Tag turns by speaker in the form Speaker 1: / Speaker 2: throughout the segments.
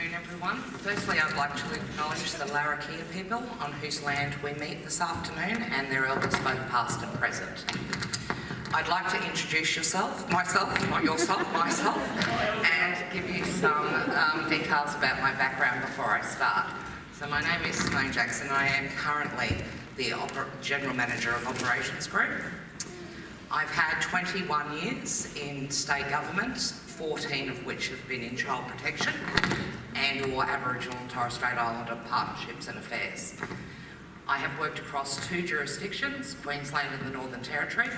Speaker 1: afternoon, everyone. Firstly, I'd like to acknowledge the Larrakia people on whose land we meet this afternoon and their elders, both past and present. I'd like to introduce myself, and give you some details about my background before I start. So my name is Simone Jackson. I am currently the General Manager of Operations Group. I've had 21 years in state government, 14 of which have been in child protection and or Aboriginal and Torres Strait Islander partnerships and affairs. I have worked across 2 jurisdictions, Queensland and the Northern Territory,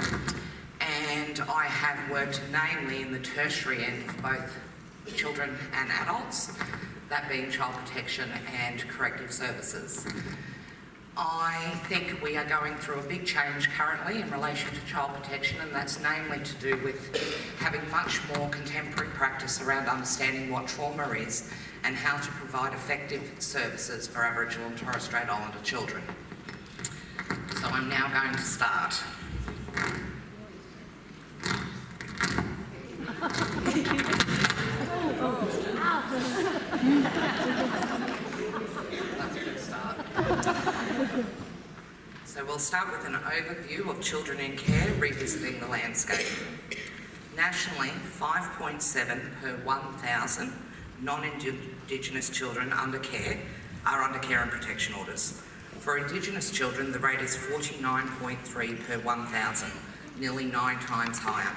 Speaker 1: and I have worked mainly in the tertiary end of both children and adults, that being child protection and corrective services. I think we are going through a big change currently in relation to child protection, and that's namely to do with having much more contemporary practice around understanding what trauma is and how to provide effective services for Aboriginal and Torres Strait Islander children. So I'm now going to start. That's a good start. So we'll start with an overview of children in care, revisiting the landscape. Nationally, 5.7 per 1,000 non-Indigenous children under care are under care and protection orders. For Indigenous children, the rate is 49.3 per 1,000, nearly 9 times higher.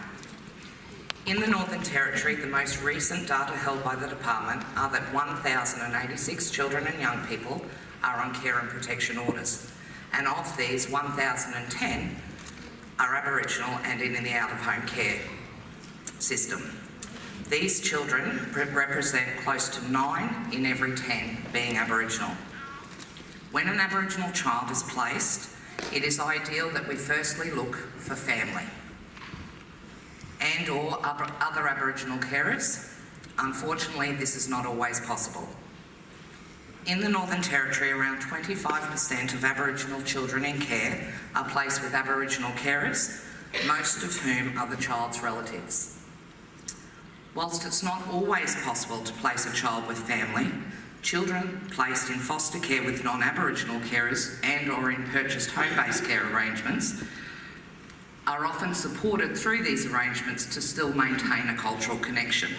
Speaker 1: In the Northern Territory, the most recent data held by the department are that 1,086 children and young people are on care and protection orders, and of these, 1,010 are Aboriginal and in the out-of-home care system. These children represent close to 9 in every 10 being Aboriginal. When an Aboriginal child is placed, it is ideal that we firstly look for family and or other Aboriginal carers. Unfortunately, this is not always possible. In the Northern Territory, around 25% of Aboriginal children in care are placed with Aboriginal carers, most of whom are the child's relatives. Whilst it's not always possible to place a child with family, children placed in foster care with non-Aboriginal carers and or in purchased home-based care arrangements are often supported through these arrangements to still maintain a cultural connection.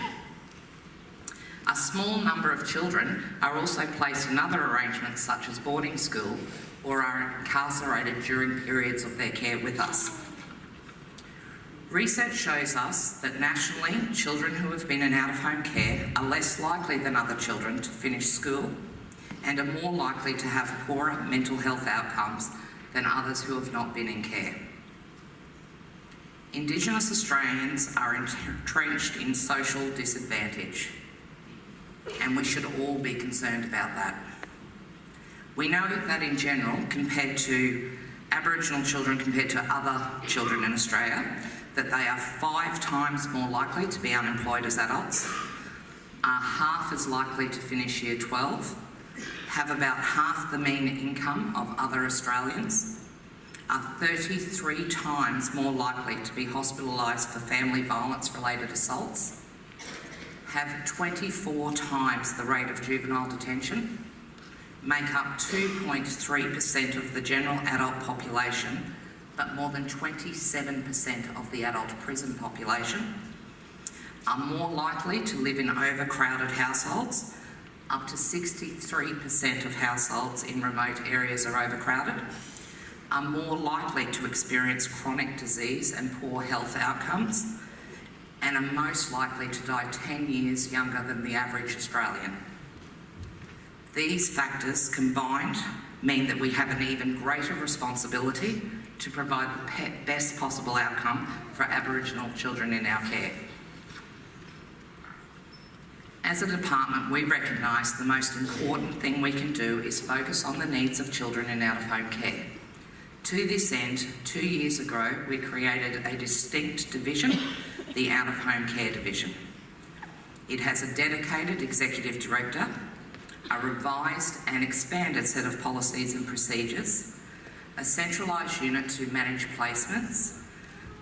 Speaker 1: A small number of children are also placed in other arrangements such as boarding school or are incarcerated during periods of their care with us. Research shows us that nationally, children who have been in out-of-home care are less likely than other children to finish school and are more likely to have poorer mental health outcomes than others who have not been in care. Indigenous Australians are entrenched in social disadvantage, and we should all be concerned about that. We know that in general, compared to Aboriginal children compared to other children in Australia, that they are 5 times more likely to be unemployed as adults, are half as likely to finish year 12, have about half the mean income of other Australians, are 33 times more likely to be hospitalised for family violence-related assaults, have 24 times the rate of juvenile detention, make up 2.3% of the general adult population, but more than 27% of the adult prison population, are more likely to live in overcrowded households. Up to 63% of households in remote areas are overcrowded, are more likely to experience chronic disease and poor health outcomes, and are most likely to die 10 years younger than the average Australian. These factors combined mean that we have an even greater responsibility to provide the best possible outcome for Aboriginal children in our care. As a department, we recognise the most important thing we can do is focus on the needs of children in out-of-home care. To this end, 2 years ago, we created a distinct division, the Out-of-Home Care Division. It has a dedicated executive director, a revised and expanded set of policies and procedures, a centralised unit to manage placements,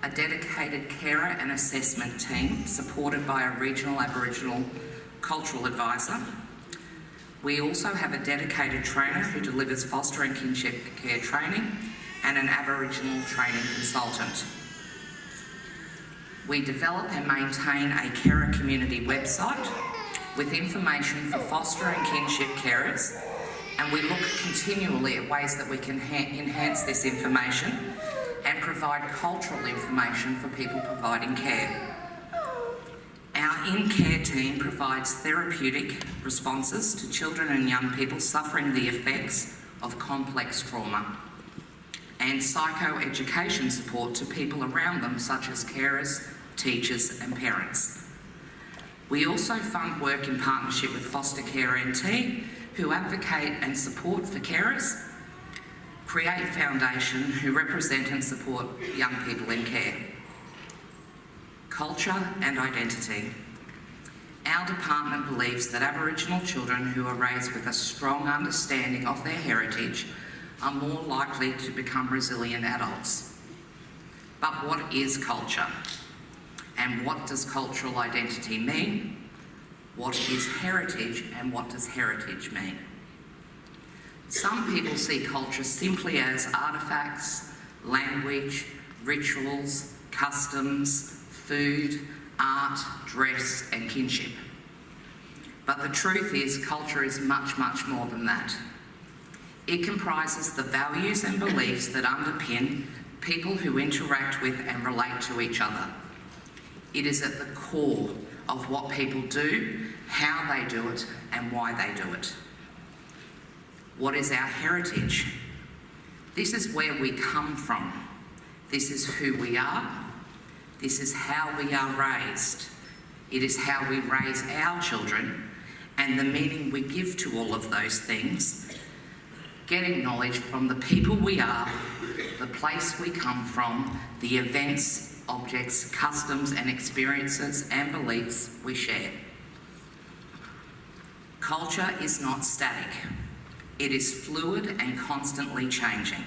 Speaker 1: a dedicated carer and assessment team supported by a regional Aboriginal cultural advisor, We also have a dedicated trainer who delivers foster and kinship care training and an Aboriginal training consultant. We develop and maintain a carer community website with information for foster and kinship carers, and we look continually at ways that we can enhance this information and provide cultural information for people providing care. Our in-care team provides therapeutic responses to children and young people suffering the effects of complex trauma, and psychoeducation support to people around them, such as carers, teachers and parents. We also fund work in partnership with Foster Care NT, who advocate and support for carers, Create Foundation, who represent and support young people in care. Culture and identity. Our department believes that Aboriginal children who are raised with a strong understanding of their heritage are more likely to become resilient adults. But what is culture? And what does cultural identity mean? What is heritage, and what does heritage mean? Some people see culture simply as artefacts, language, rituals, customs, food, art, dress and kinship. But the truth is, culture is much, much more than that. It comprises the values and beliefs that underpin people who interact with and relate to each other. It is at the core of what people do, how they do it, and why they do it. What is our heritage? This is where we come from. This is who we are. This is how we are raised. It is how we raise our children and the meaning we give to all of those things. Getting knowledge from the people we are, the place we come from, the events, objects, customs and experiences and beliefs we share. Culture is not static. It is fluid and constantly changing.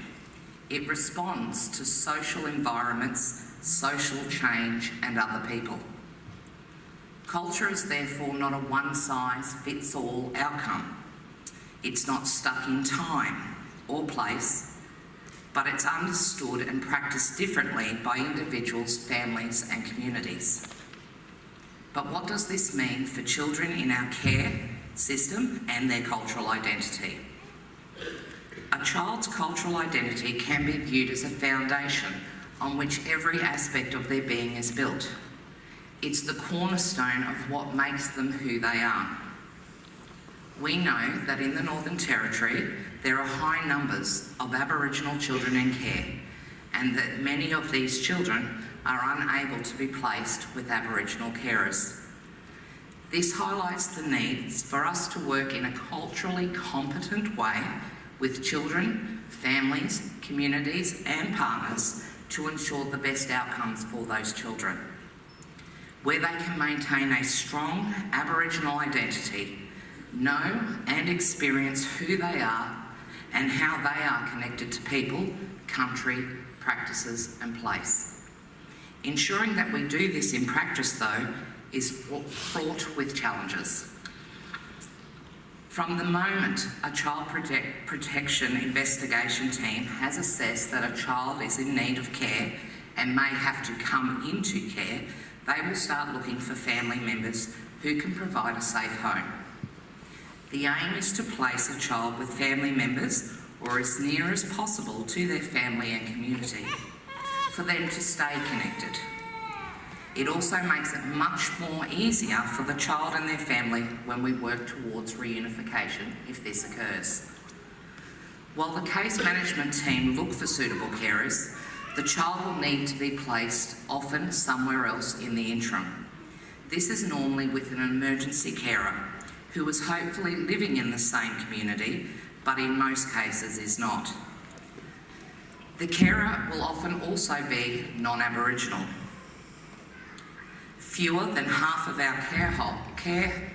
Speaker 1: It responds to social environments, social change and other people. Culture is therefore not a one-size-fits-all outcome. It's not stuck in time or place, but it's understood and practiced differently by individuals, families and communities. But what does this mean for children in our care system and their cultural identity? A child's cultural identity can be viewed as a foundation on which every aspect of their being is built. It's the cornerstone of what makes them who they are. We know that in the Northern Territory there are high numbers of Aboriginal children in care, and that many of these children are unable to be placed with Aboriginal carers. This highlights the need for us to work in a culturally competent way with children, families, communities and partners to ensure the best outcomes for those children, where they can maintain a strong Aboriginal identity, know and experience who they are and how they are connected to people, country, practices and place. Ensuring that we do this in practice, though, is fraught with challenges. From the moment a child protection investigation team has assessed that a child is in need of care and may have to come into care, they will start looking for family members who can provide a safe home. The aim is to place a child with family members or as near as possible to their family and community for them to stay connected. It also makes it much more easier for the child and their family when we work towards reunification if this occurs. While the case management team look for suitable carers, the child will need to be placed often somewhere else in the interim. This is normally with an emergency carer who is hopefully living in the same community, but in most cases is not. The carer will often also be non-Aboriginal. Fewer than half of our care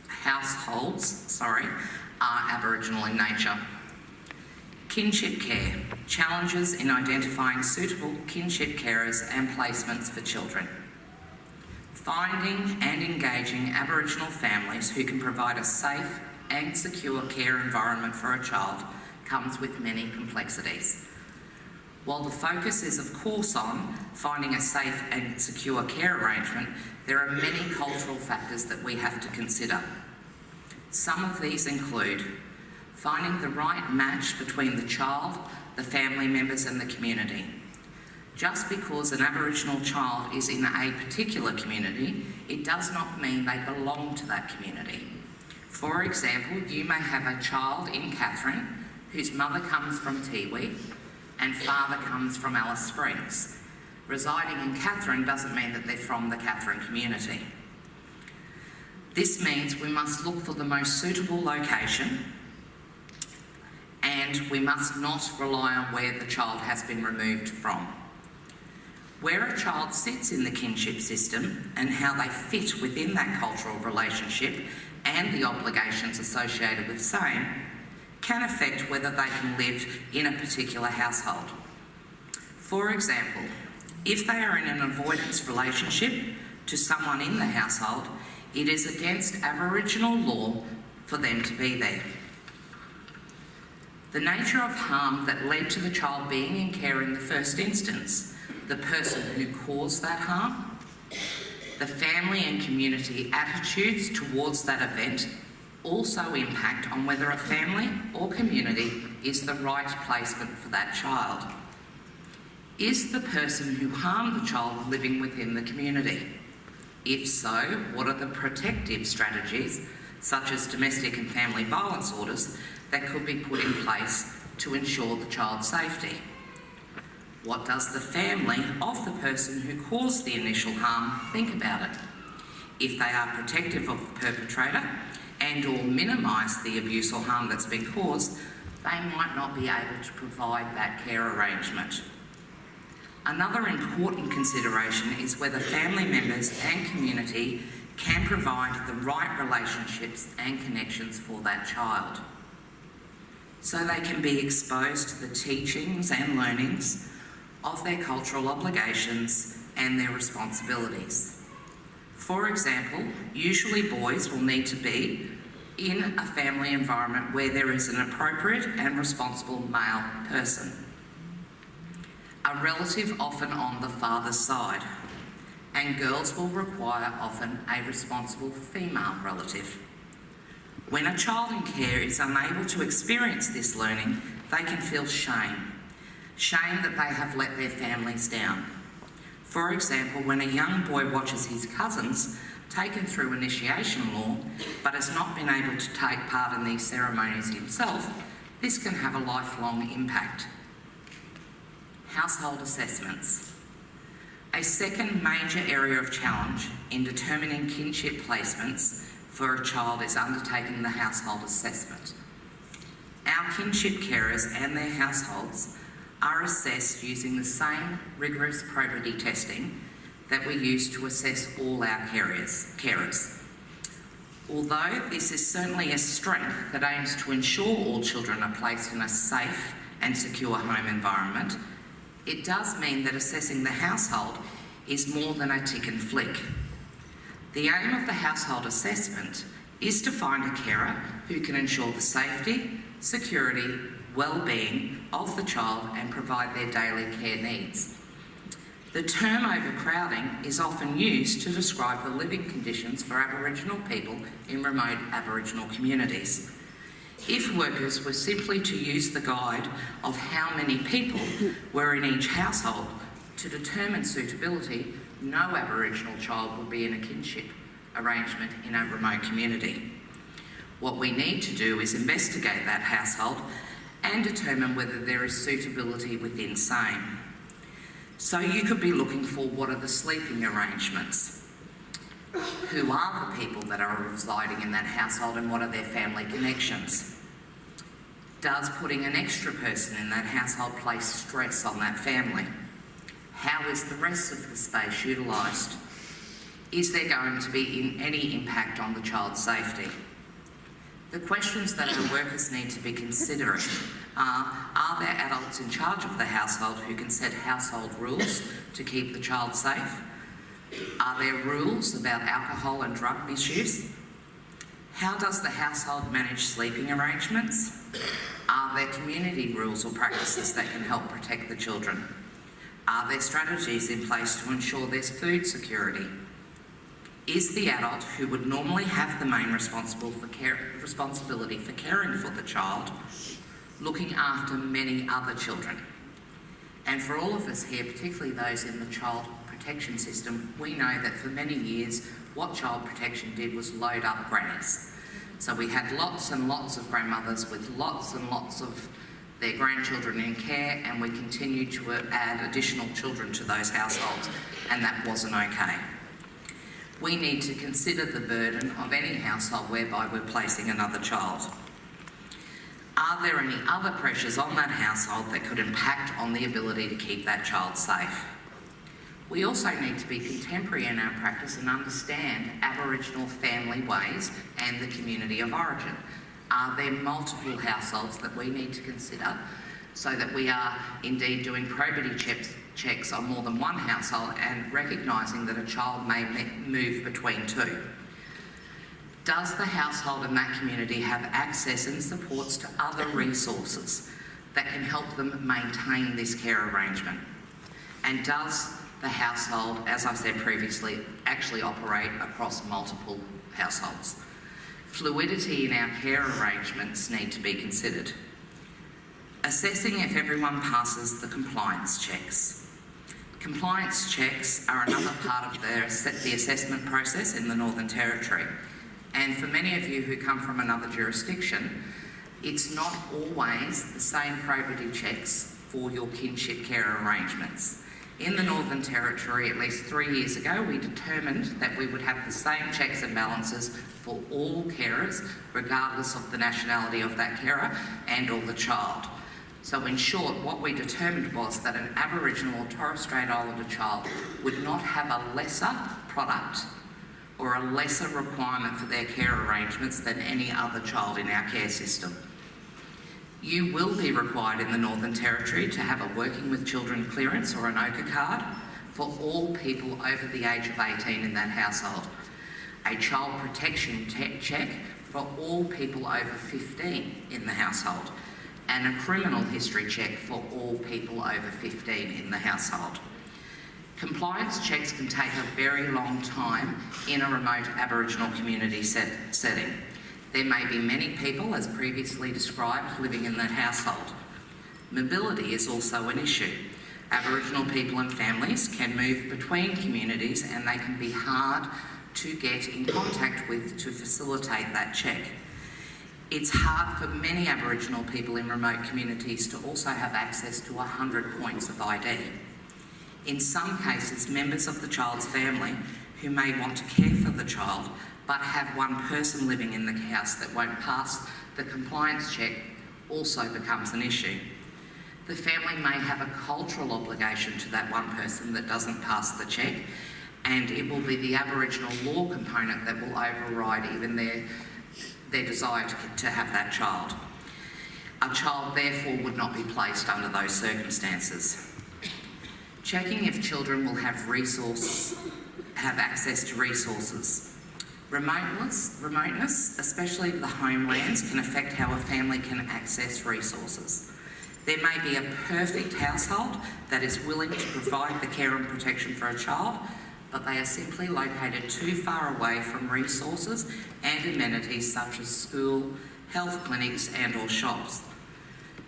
Speaker 1: households are Aboriginal in nature. Kinship care, challenges in identifying suitable kinship carers and placements for children. Finding and engaging Aboriginal families who can provide a safe, and secure care environment for a child comes with many complexities. While the focus is of course on finding a safe and secure care arrangement, there are many cultural factors that we have to consider. Some of these include finding the right match between the child, the family members and the community. Just because an Aboriginal child is in a particular community, it does not mean they belong to that community. For example, you may have a child in Katherine whose mother comes from Tiwi and father comes from Alice Springs. Residing in Katherine doesn't mean that they're from the Katherine community. This means we must look for the most suitable location, and we must not rely on where the child has been removed from. Where a child sits in the kinship system and how they fit within that cultural relationship and the obligations associated with same can affect whether they can live in a particular household. For example, if they are in an avoidance relationship to someone in the household, it is against Aboriginal law for them to be there. The nature of harm that led to the child being in care in the first instance, the person who caused that harm, the family and community attitudes towards that event also impact on whether a family or community is the right placement for that child. Is the person who harmed the child living within the community? If so, what are the protective strategies, such as domestic and family violence orders, that could be put in place to ensure the child's safety? What does the family of the person who caused the initial harm think about it? If they are protective of the perpetrator and or minimise the abuse or harm that's been caused, they might not be able to provide that care arrangement. Another important consideration is whether family members and community can provide the right relationships and connections for that child, so they can be exposed to the teachings and learnings of their cultural obligations and their responsibilities. For example, usually boys will need to be in a family environment where there is an appropriate and responsible male person, a relative often on the father's side, and girls will require often a responsible female relative. When a child in care is unable to experience this learning, they can feel shame that they have let their families down. For example, when a young boy watches his cousins taken through initiation law but has not been able to take part in these ceremonies himself, this can have a lifelong impact. Household assessments. A second major area of challenge in determining kinship placements for a child is undertaking the household assessment. Our kinship carers and their households are assessed using the same rigorous probity testing that we use to assess all our carers. Although this is certainly a strength that aims to ensure all children are placed in a safe and secure home environment, it does mean that assessing the household is more than a tick and flick. The aim of the household assessment is to find a carer who can ensure the safety, security, well-being of the child and provide their daily care needs. The term overcrowding is often used to describe the living conditions for Aboriginal people in remote Aboriginal communities. If workers were simply to use the guide of how many people were in each household to determine suitability, no Aboriginal child would be in a kinship arrangement in a remote community. What we need to do is investigate that household and determine whether there is suitability within same. So you could be looking for what are the sleeping arrangements, who are the people that are residing in that household and what are their family connections. Does putting an extra person in that household place stress on that family? How is the rest of the space utilised? Is there going to be any impact on the child's safety? The questions that our workers need to be considering are there adults in charge of the household who can set household rules to keep the child safe? Are there rules about alcohol and drug misuse? How does the household manage sleeping arrangements? Are there community rules or practices that can help protect the children? Are there strategies in place to ensure there's food security? Is the adult who would normally have the main responsibility for caring for the child looking after many other children? And for all of us here, particularly those in the child protection system, we know that for many years what child protection did was load up grannies. So we had lots and lots of grandmothers with lots and lots of their grandchildren in care, and we continued to add additional children to those households, and that wasn't okay. We need to consider the burden of any household whereby we're placing another child. Are there any other pressures on that household that could impact on the ability to keep that child safe? We also need to be contemporary in our practice and understand Aboriginal family ways and the community of origin. Are there multiple households that we need to consider so that we are indeed doing probity checks on more than one household and recognising that a child may move between two? Does the household and that community have access and supports to other resources that can help them maintain this care arrangement? And does the household, as I said previously, actually operate across multiple households? Fluidity in our care arrangements need to be considered. Assessing if everyone passes the compliance checks. Compliance checks are another part of the assessment process in the Northern Territory. And for many of you who come from another jurisdiction, it's not always the same probity checks for your kinship care arrangements. In the Northern Territory, at least 3 years ago, we determined that we would have the same checks and balances for all carers, regardless of the nationality of that carer and or the child. So in short, what we determined was that an Aboriginal or Torres Strait Islander child would not have a lesser product or a lesser requirement for their care arrangements than any other child in our care system. You will be required in the Northern Territory to have a Working with Children clearance or an OCA card for all people over the age of 18 in that household. A child protection check for all people over 15 in the household, and a criminal history check for all people over 15 in the household. Compliance checks can take a very long time in a remote Aboriginal community setting. There may be many people, as previously described, living in that household. Mobility is also an issue. Aboriginal people and families can move between communities, and they can be hard to get in contact with to facilitate that check. It's hard for many Aboriginal people in remote communities to also have access to 100 points of ID. In some cases, members of the child's family who may want to care for the child but have one person living in the house that won't pass the compliance check also becomes an issue. The family may have a cultural obligation to that one person that doesn't pass the check, and it will be the Aboriginal law component that will override even their desire to have that child. A child therefore would not be placed under those circumstances. Checking if children will have access to resources. Remoteness, especially the homelands, can affect how a family can access resources. There may be a perfect household that is willing to provide the care and protection for a child, but they are simply located too far away from resources and amenities such as school, health clinics and or shops.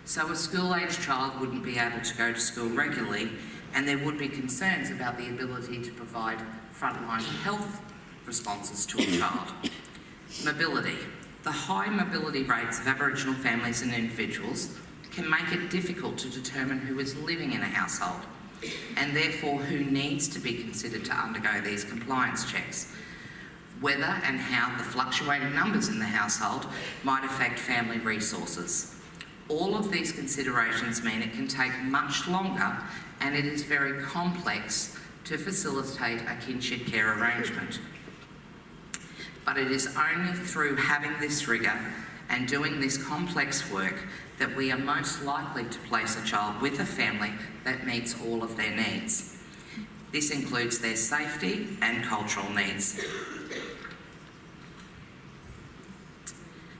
Speaker 1: So a school-aged child wouldn't be able to go to school regularly, and there would be concerns about the ability to provide frontline health responses to a child. Mobility. The high mobility rates of Aboriginal families and individuals can make it difficult to determine who is living in a household, and therefore who needs to be considered to undergo these compliance checks. Whether and how the fluctuating numbers in the household might affect family resources. All of these considerations mean it can take much longer, and it is very complex to facilitate a kinship care arrangement. But it is only through having this rigour and doing this complex work that we are most likely to place a child with a family that meets all of their needs. This includes their safety and cultural needs.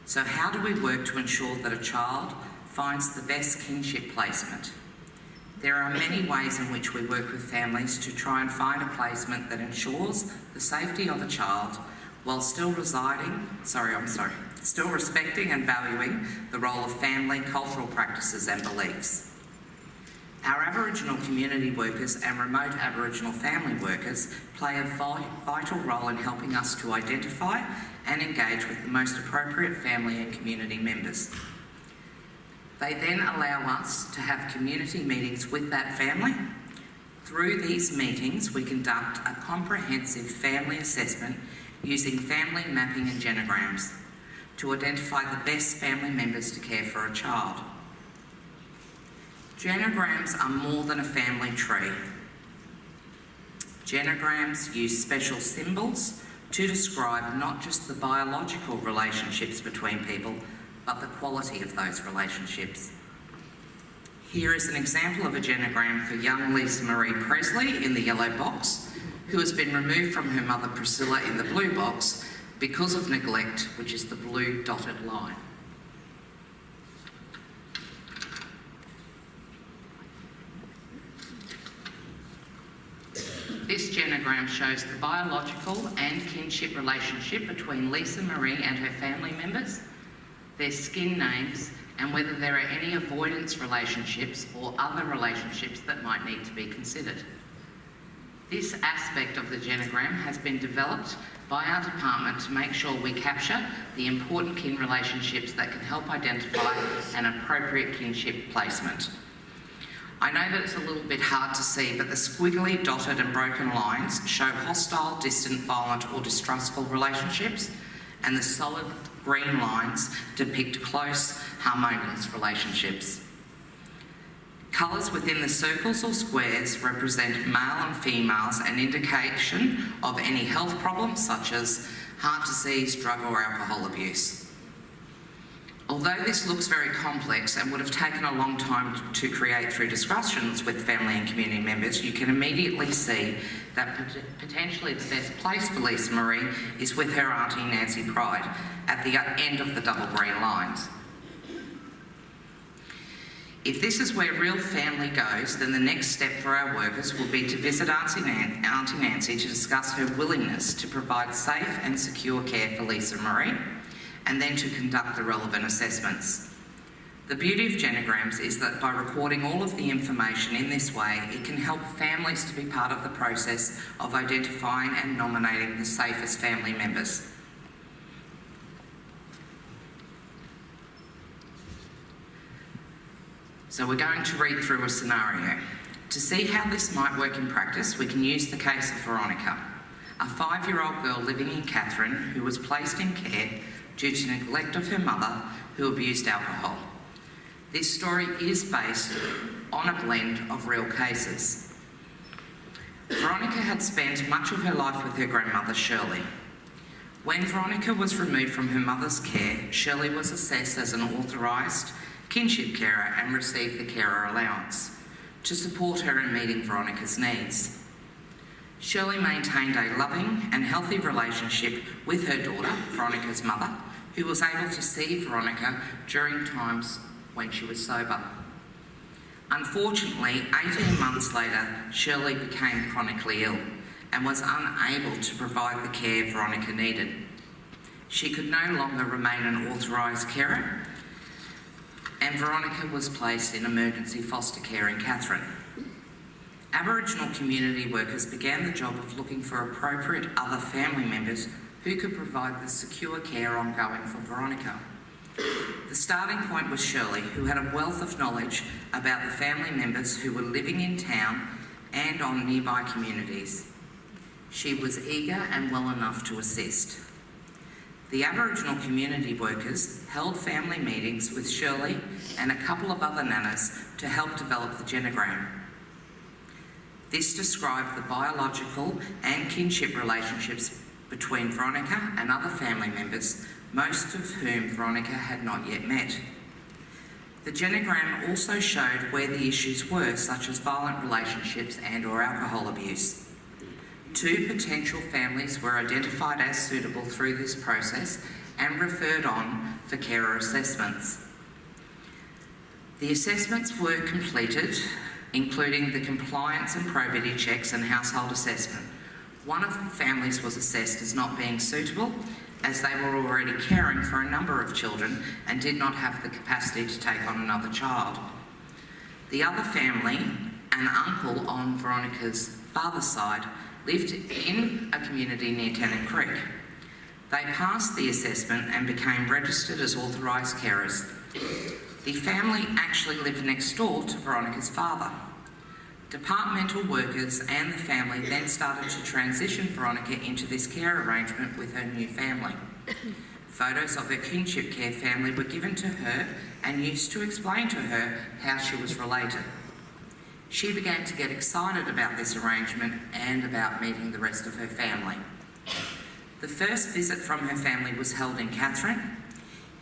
Speaker 1: So how do we work to ensure that a child finds the best kinship placement? There are many ways in which we work with families to try and find a placement that ensures the safety of a child while still respecting and valuing the role of family, cultural practices and beliefs. Our Aboriginal community workers and remote Aboriginal family workers play a vital role in helping us to identify and engage with the most appropriate family and community members. They then allow us to have community meetings with that family. Through these meetings, we conduct a comprehensive family assessment using family mapping and genograms to identify the best family members to care for a child. Genograms are more than a family tree. Genograms use special symbols to describe not just the biological relationships between people, but the quality of those relationships. Here is an example of a genogram for young Lisa Marie Presley in the yellow box, who has been removed from her mother Priscilla in the blue box because of neglect, which is the blue dotted line. This genogram shows the biological and kinship relationship between Lisa Marie and her family members, their skin names, and whether there are any avoidance relationships or other relationships that might need to be considered. This aspect of the genogram has been developed by our department to make sure we capture the important kin relationships that can help identify an appropriate kinship placement. I know that it's a little bit hard to see, but the squiggly, dotted and broken lines show hostile, distant, violent or distrustful relationships, and the solid green lines depict close, harmonious relationships. Colours within the circles or squares represent male and females, an indication of any health problems such as heart disease, drug or alcohol abuse. Although this looks very complex and would have taken a long time to create through discussions with family and community members, you can immediately see that potentially the best place for Lisa Marie is with her auntie Nancy Pride at the end of the double green lines. If this is where real family goes, then the next step for our workers will be to visit Auntie Nancy to discuss her willingness to provide safe and secure care for Lisa Marie, and then to conduct the relevant assessments. The beauty of genograms is that by recording all of the information in this way, it can help families to be part of the process of identifying and nominating the safest family members. So we're going to read through a scenario. To see how this might work in practice, we can use the case of Veronica, a 5-year-old girl living in Katherine who was placed in care due to neglect of her mother who abused alcohol. This story is based on a blend of real cases. Veronica had spent much of her life with her grandmother Shirley. When Veronica was removed from her mother's care, Shirley was assessed as an authorised kinship carer and received the carer allowance to support her in meeting Veronica's needs. Shirley maintained a loving and healthy relationship with her daughter, Veronica's mother, who was able to see Veronica during times when she was sober. Unfortunately, 18 months later, Shirley became chronically ill and was unable to provide the care Veronica needed. She could no longer remain an authorised carer, and Veronica was placed in emergency foster care in Katherine. Aboriginal community workers began the job of looking for appropriate other family members who could provide the secure care ongoing for Veronica. The starting point was Shirley, who had a wealth of knowledge about the family members who were living in town and on nearby communities. She was eager and well enough to assist. The Aboriginal community workers held family meetings with Shirley and a couple of other nanas to help develop the genogram. This described the biological and kinship relationships between Veronica and other family members, most of whom Veronica had not yet met. The genogram also showed where the issues were, such as violent relationships and/or alcohol abuse. 2 potential families were identified as suitable through this process, and referred on for carer assessments. The assessments were completed, including the compliance and probity checks and household assessment. One of the families was assessed as not being suitable, as they were already caring for a number of children and did not have the capacity to take on another child. The other family, an uncle on Veronica's father's side, lived in a community near Tennant Creek. They passed the assessment and became registered as authorised carers. The family actually lived next door to Veronica's father. Departmental workers and the family then started to transition Veronica into this care arrangement with her new family. Photos of her kinship care family were given to her and used to explain to her how she was related. She began to get excited about this arrangement and about meeting the rest of her family. The first visit from her family was held in Katherine,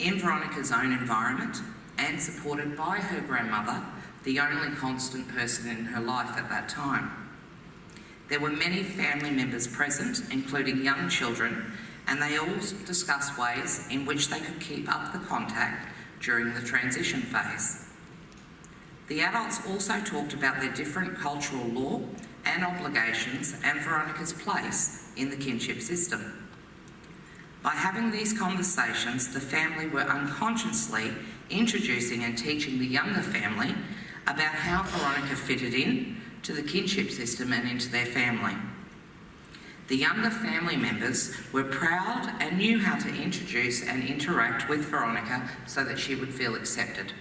Speaker 1: in Veronica's own environment, and supported by her grandmother, the only constant person in her life at that time. There were many family members present, including young children, and they all discussed ways in which they could keep up the contact during the transition phase. The adults also talked about their different cultural law and obligations and Veronica's place in the kinship system. By having these conversations, the family were unconsciously introducing and teaching the younger family about how Veronica fitted in to the kinship system and into their family. The younger family members were proud and knew how to introduce and interact with Veronica so that she would feel accepted.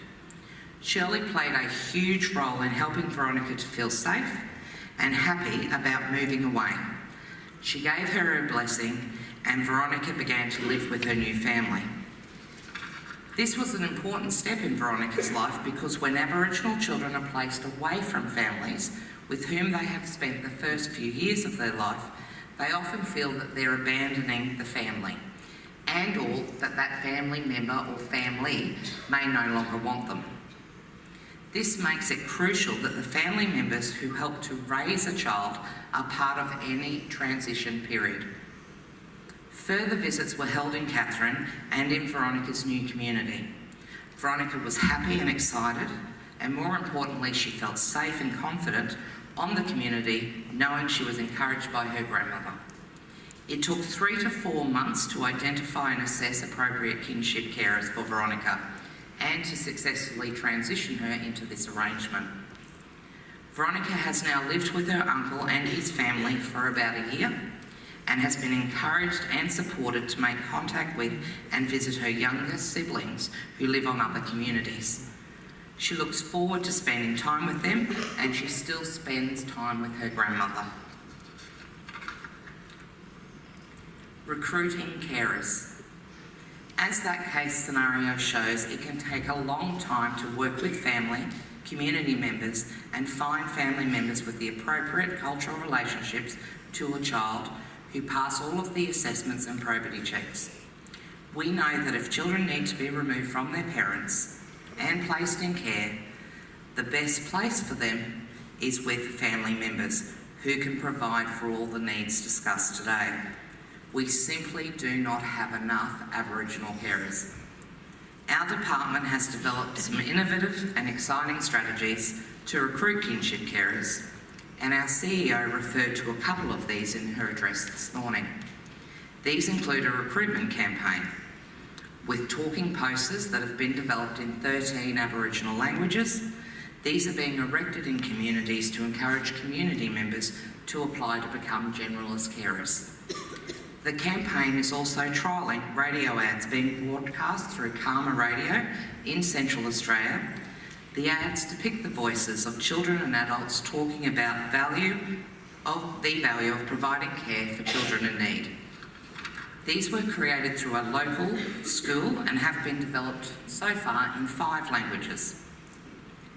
Speaker 1: Shirley played a huge role in helping Veronica to feel safe and happy about moving away. She gave her a blessing and Veronica began to live with her new family. This was an important step in Veronica's life because when Aboriginal children are placed away from families with whom they have spent the first few years of their life, they often feel that they're abandoning the family and or that that family member or family may no longer want them. This makes it crucial that the family members who help to raise a child are part of any transition period. Further visits were held in Katherine and in Veronica's new community. Veronica was happy and excited, and more importantly, she felt safe and confident on the community, knowing she was encouraged by her grandmother. It took 3 to 4 months to identify and assess appropriate kinship carers for Veronica and to successfully transition her into this arrangement. Veronica has now lived with her uncle and his family for about a year and has been encouraged and supported to make contact with and visit her younger siblings who live on other communities. She looks forward to spending time with them, and she still spends time with her grandmother. Recruiting carers. As that case scenario shows, it can take a long time to work with family, community members, and find family members with the appropriate cultural relationships to a child who pass all of the assessments and probity checks. We know that if children need to be removed from their parents and placed in care, the best place for them is with family members who can provide for all the needs discussed today. We simply do not have enough Aboriginal carers. Our department has developed some innovative and exciting strategies to recruit kinship carers, and our CEO referred to a couple of these in her address this morning. These include a recruitment campaign with talking posters that have been developed in 13 Aboriginal languages. These are being erected in communities to encourage community members to apply to become generalist carers. The campaign is also trialling radio ads being broadcast through Karma Radio in Central Australia. The ads depict the voices of children and adults talking about the value of providing care for children in need. These were created through a local school and have been developed so far in 5 languages.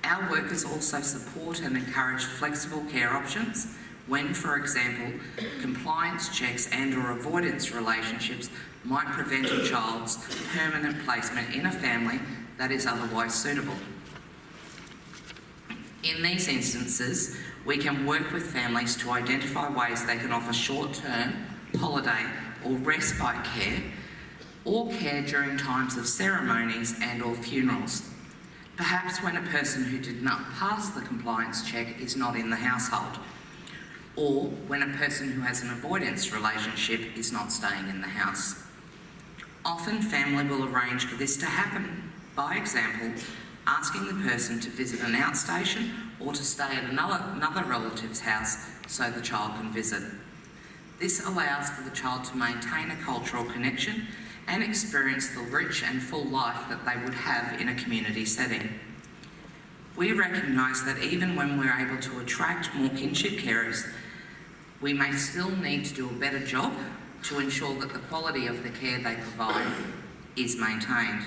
Speaker 1: Our workers also support and encourage flexible care options when, for example, compliance checks and or avoidance relationships might prevent a child's permanent placement in a family that is otherwise suitable. In these instances, we can work with families to identify ways they can offer short-term, holiday or respite care or care during times of ceremonies and or funerals, perhaps when a person who did not pass the compliance check is not in the household, or when a person who has an avoidance relationship is not staying in the house. Often family will arrange for this to happen, by example, asking the person to visit an outstation or to stay at another relative's house so the child can visit. This allows for the child to maintain a cultural connection and experience the rich and full life that they would have in a community setting. We recognise that even when we're able to attract more kinship carers, we may still need to do a better job to ensure that the quality of the care they provide is maintained.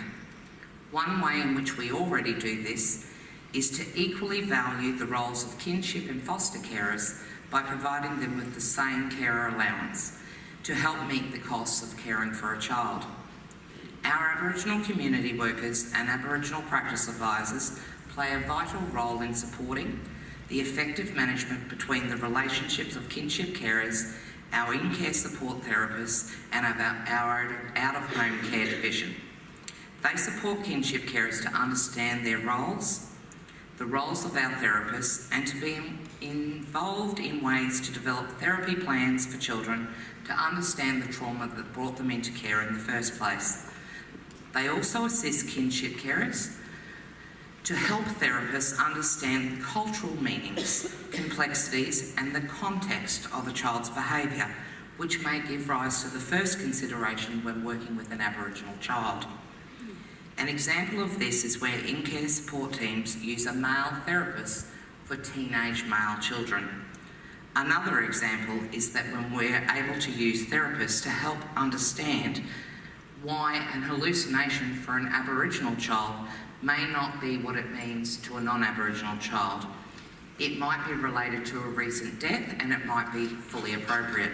Speaker 1: One way in which we already do this is to equally value the roles of kinship and foster carers by providing them with the same carer allowance to help meet the costs of caring for a child. Our Aboriginal community workers and Aboriginal practice advisors play a vital role in supporting the effective management between the relationships of kinship carers, our in-care support therapists and our out-of-home care division. They support kinship carers to understand their roles, the roles of our therapists, and to be involved in ways to develop therapy plans for children to understand the trauma that brought them into care in the first place. They also assist kinship carers to help therapists understand the cultural meanings, complexities and the context of a child's behaviour, which may give rise to the first consideration when working with an Aboriginal child. An example of this is where in-care support teams use a male therapist for teenage male children. Another example is that when we're able to use therapists to help understand why an hallucination for an Aboriginal child may not be what it means to a non-Aboriginal child. It might be related to a recent death and it might be fully appropriate.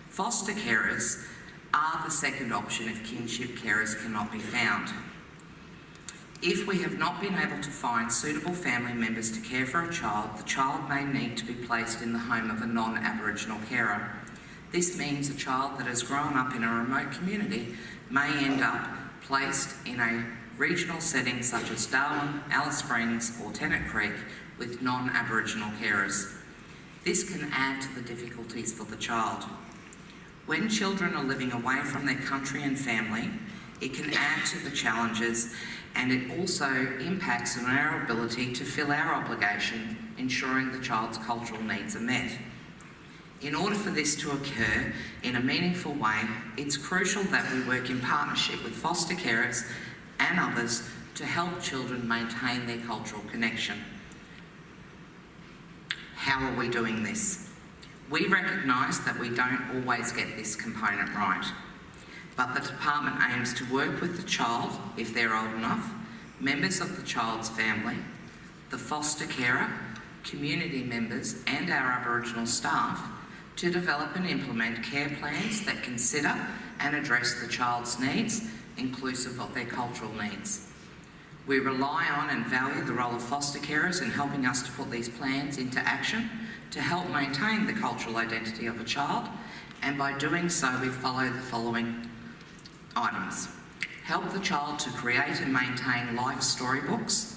Speaker 1: Foster carers are the second option if kinship carers cannot be found. If we have not been able to find suitable family members to care for a child, the child may need to be placed in the home of a non-Aboriginal carer. This means a child that has grown up in a remote community may end up placed in a regional setting such as Darwin, Alice Springs or Tennant Creek with non-Aboriginal carers. This can add to the difficulties for the child. When children are living away from their country and family, it can add to the challenges, and it also impacts on our ability to fill our obligation, ensuring the child's cultural needs are met. In order for this to occur in a meaningful way, it's crucial that we work in partnership with foster carers and others to help children maintain their cultural connection. How are we doing this? We recognise that we don't always get this component right, but the department aims to work with the child, if they're old enough, members of the child's family, the foster carer, community members and our Aboriginal staff to develop and implement care plans that consider and address the child's needs, inclusive of their cultural needs. We rely on and value the role of foster carers in helping us to put these plans into action to help maintain the cultural identity of a child, and by doing so we follow the following items. Help the child to create and maintain life storybooks.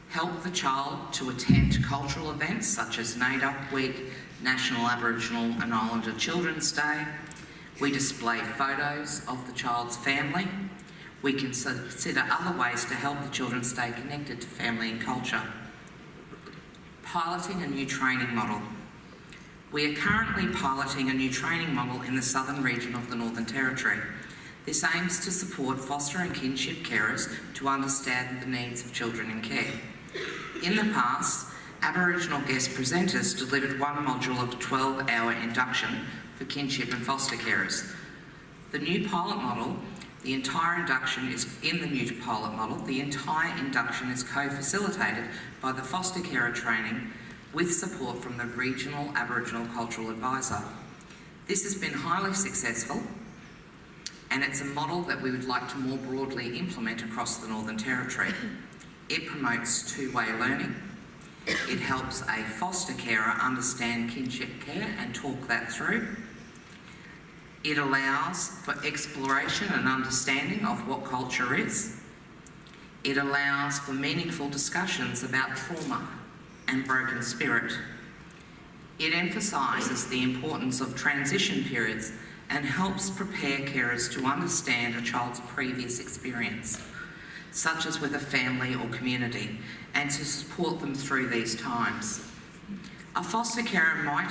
Speaker 1: Help the child to attend cultural events such as NAIDOC Week, National Aboriginal and Islander Children's Day. We display photos of the child's family. We can consider other ways to help the children stay connected to family and culture. Piloting a new training model. We are currently piloting a new training model in the southern region of the Northern Territory. This aims to support foster and kinship carers to understand the needs of children in care. In the past, Aboriginal guest presenters delivered one module of a 12-hour induction for kinship and foster carers. The new pilot model, the entire induction is co-facilitated by the foster carer training with support from the regional Aboriginal cultural advisor. This has been highly successful, and it's a model that we would like to more broadly implement across the Northern Territory. It promotes two-way learning. It helps a foster carer understand kinship care and talk that through. It allows for exploration and understanding of what culture is. It allows for meaningful discussions about trauma and broken spirit. It emphasises the importance of transition periods and helps prepare carers to understand a child's previous experience, such as with a family or community, and to support them through these times. A foster carer might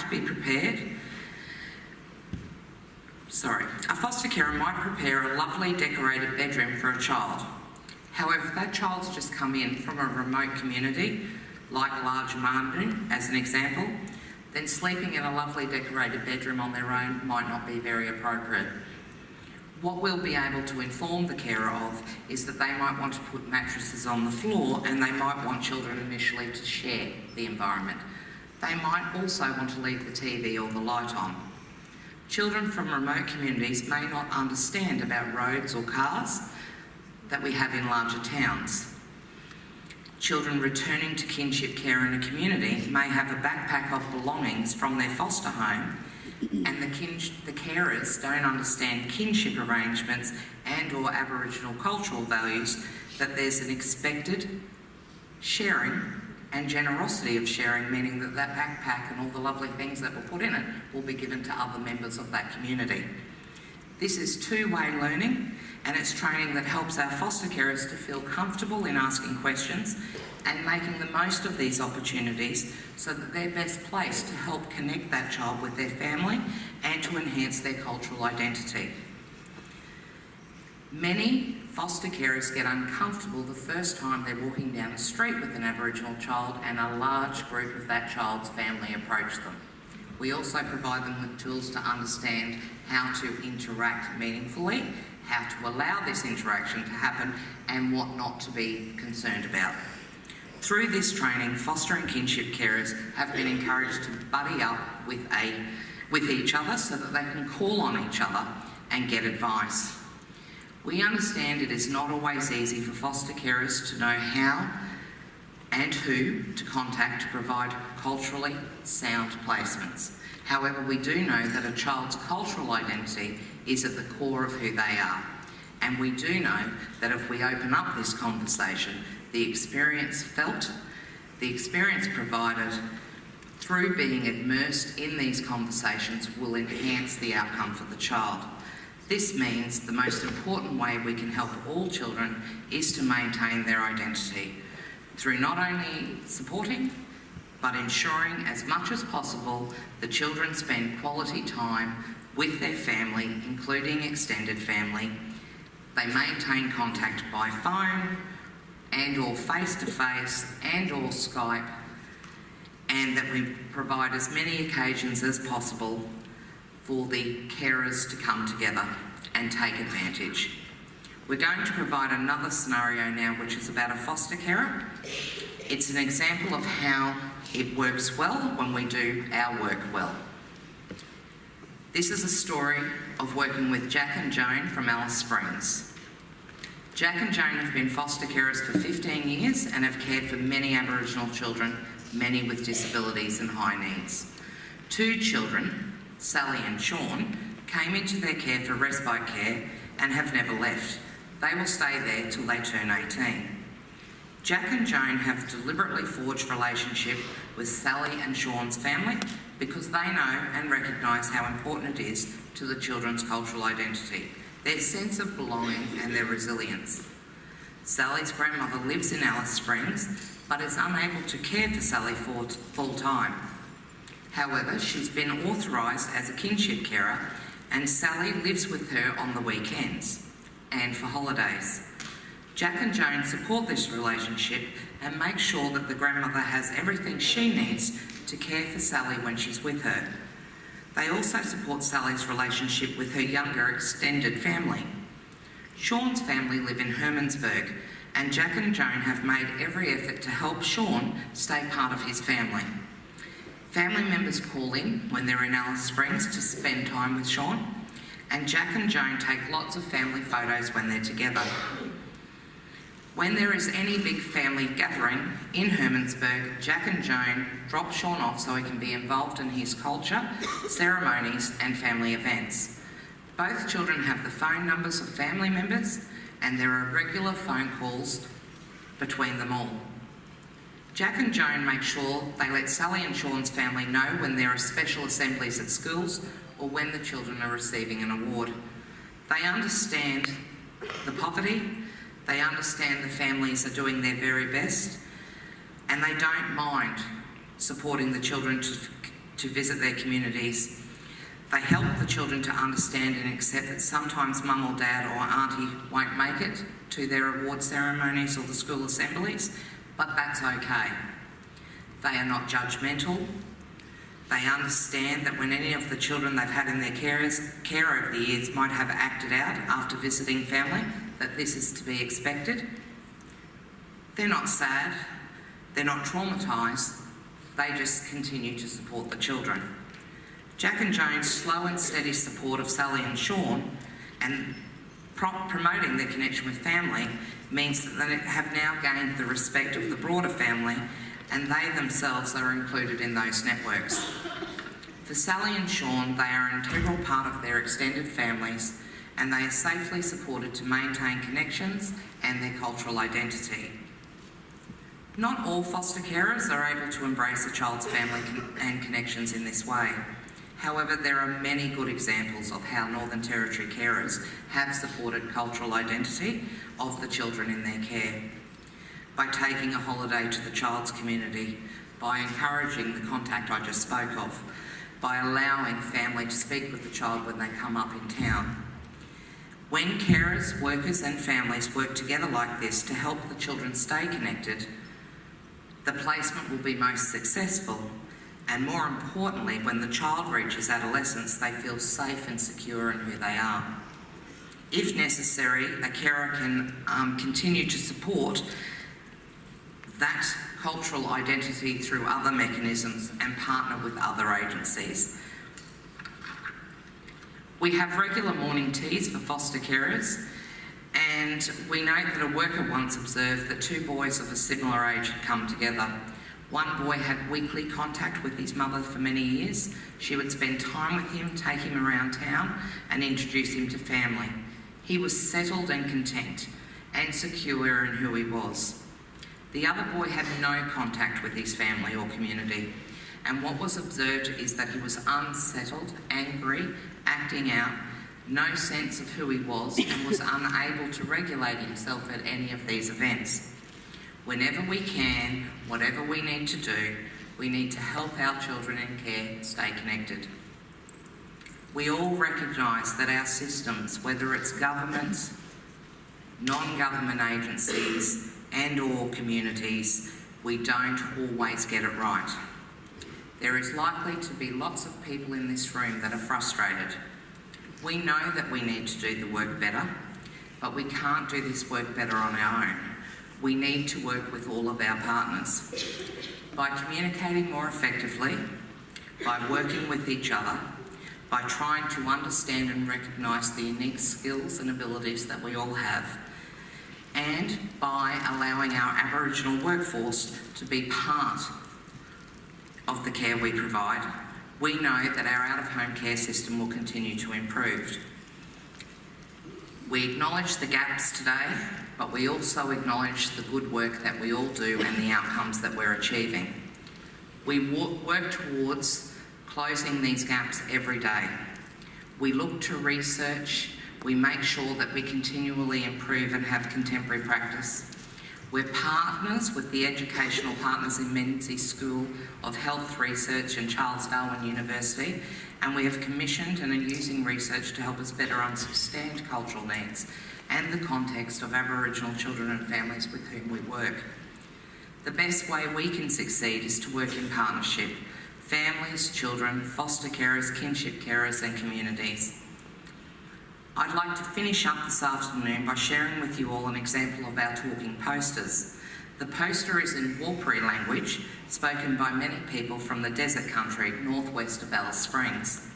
Speaker 1: prepare a lovely decorated bedroom for a child. However, if that child's just come in from a remote community, like Large Mandu as an example, then sleeping in a lovely decorated bedroom on their own might not be very appropriate. What we'll be able to inform the carer of is that they might want to put mattresses on the floor, and they might want children initially to share the environment. They might also want to leave the TV or the light on. Children from remote communities may not understand about roads or cars that we have in larger towns. Children returning to kinship care in a community may have a backpack of belongings from their foster home, and the carers don't understand kinship arrangements and or Aboriginal cultural values, that there's an expected sharing and generosity of sharing, meaning that that backpack and all the lovely things that were put in it will be given to other members of that community. This is two-way learning, and it's training that helps our foster carers to feel comfortable in asking questions and making the most of these opportunities so that they're best placed to help connect that child with their family and to enhance their cultural identity. Many foster carers get uncomfortable the first time they're walking down a street with an Aboriginal child and a large group of that child's family approach them. We also provide them with tools to understand how to interact meaningfully, how to allow this interaction to happen, and what not to be concerned about. Through this training, foster and kinship carers have been encouraged to buddy up with each other so that they can call on each other and get advice. We understand it is not always easy for foster carers to know how and who to contact to provide culturally sound placements. However, we do know that a child's cultural identity is at the core of who they are. And we do know that if we open up this conversation, the experience felt, the experience provided through being immersed in these conversations will enhance the outcome for the child. This means the most important way we can help all children is to maintain their identity through not only supporting, but ensuring as much as possible the children spend quality time with their family, including extended family. They maintain contact by phone and or face-to-face and or Skype, and that we provide as many occasions as possible for the carers to come together and take advantage. We're going to provide another scenario now, which is about a foster carer. It's an example of how it works well when we do our work well. This is a story of working with Jack and Joan from Alice Springs. Jack and Joan have been foster carers for 15 years and have cared for many Aboriginal children, many with disabilities and high needs. Two children, Sally and Sean, came into their care for respite care and have never left. They will stay there till they turn 18. Jack and Joan have deliberately forged relationship with Sally and Sean's family because they know and recognise how important it is to the children's cultural identity, their sense of belonging and their resilience. Sally's grandmother lives in Alice Springs but is unable to care for Sally full time. However, she's been authorised as a kinship carer, and Sally lives with her on the weekends and for holidays. Jack and Joan support this relationship and make sure that the grandmother has everything she needs to care for Sally when she's with her. They also support Sally's relationship with her younger extended family. Sean's family live in Hermansburg, and Jack and Joan have made every effort to help Sean stay part of his family. Family members call in when they're in Alice Springs to spend time with Sean, and Jack and Joan take lots of family photos when they're together. When there is any big family gathering in Hermansburg, Jack and Joan drop Sean off so he can be involved in his culture, ceremonies and family events. Both children have the phone numbers of family members, and there are regular phone calls between them all. Jack and Joan make sure they let Sally and Sean's family know when there are special assemblies at schools or when the children are receiving an award. They understand the poverty, they understand the families are doing their very best, and they don't mind supporting the children to visit their communities. They help the children to understand and accept that sometimes mum or dad or auntie won't make it to their award ceremonies or the school assemblies, but that's okay. They are not judgmental. They understand that when any of the children they've had in their care over the years might have acted out after visiting family, that this is to be expected. They're not sad, they're not traumatised, they just continue to support the children. Jack and Joan's slow and steady support of Sally and Sean and promoting their connection with family means that they have now gained the respect of the broader family, and they themselves are included in those networks. For Sally and Sean, they are an integral part of their extended families, and they are safely supported to maintain connections and their cultural identity. Not all foster carers are able to embrace a child's family and connections in this way. However, there are many good examples of how Northern Territory carers have supported cultural identity of the children in their care. By taking a holiday to the child's community, by encouraging the contact I just spoke of, by allowing family to speak with the child when they come up in town. When carers, workers and families work together like this to help the children stay connected, the placement will be most successful, and more importantly, when the child reaches adolescence, they feel safe and secure in who they are. If necessary, a carer can continue to support that cultural identity through other mechanisms and partner with other agencies. We have regular morning teas for foster carers, and we know that a worker once observed that two boys of a similar age had come together. One boy had weekly contact with his mother for many years. She would spend time with him, take him around town and introduce him to family. He was settled and content and secure in who he was. The other boy had no contact with his family or community, and what was observed is that he was unsettled, angry, acting out, no sense of who he was, and was unable to regulate himself at any of these events. Whenever we can, whatever we need to do, we need to help our children in care stay connected. We all recognise that our systems, whether it's governments, non-government agencies and or communities, we don't always get it right. There is likely to be lots of people in this room that are frustrated. We know that we need to do the work better, but we can't do this work better on our own. We need to work with all of our partners. By communicating more effectively, by working with each other, by trying to understand and recognise the unique skills and abilities that we all have, and by allowing our Aboriginal workforce to be part of the care we provide, we know that our out-of-home care system will continue to improve. We acknowledge the gaps today, but we also acknowledge the good work that we all do and the outcomes that we're achieving. We work towards closing these gaps every day. We look to research, we make sure that we continually improve and have contemporary practice. We're partners with the educational partners in Menzies School of Health Research and Charles Darwin University, and we have commissioned and are using research to help us better understand cultural needs and the context of Aboriginal children and families with whom we work. The best way we can succeed is to work in partnership: families, children, foster carers, kinship carers and communities. I'd like to finish up this afternoon by sharing with you all an example of our talking posters. The poster is in Warlpiri language, spoken by many people from the desert country northwest of Alice Springs.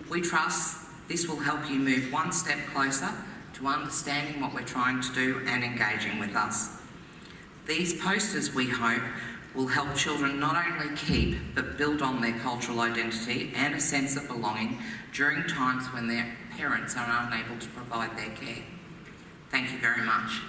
Speaker 1: We trust this will help you move one step closer to understanding what we're trying to do and engaging with us. These posters, we hope, will help children not only keep but build on their cultural identity and a sense of belonging during times when parents are unable to provide their care. Thank you very much.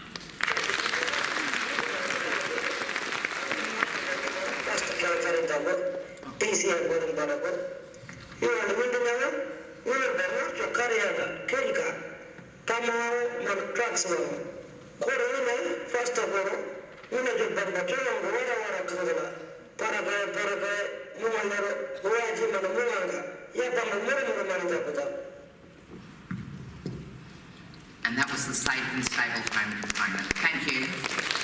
Speaker 2: First of all,
Speaker 1: and that was the safe and stable home component. Thank you.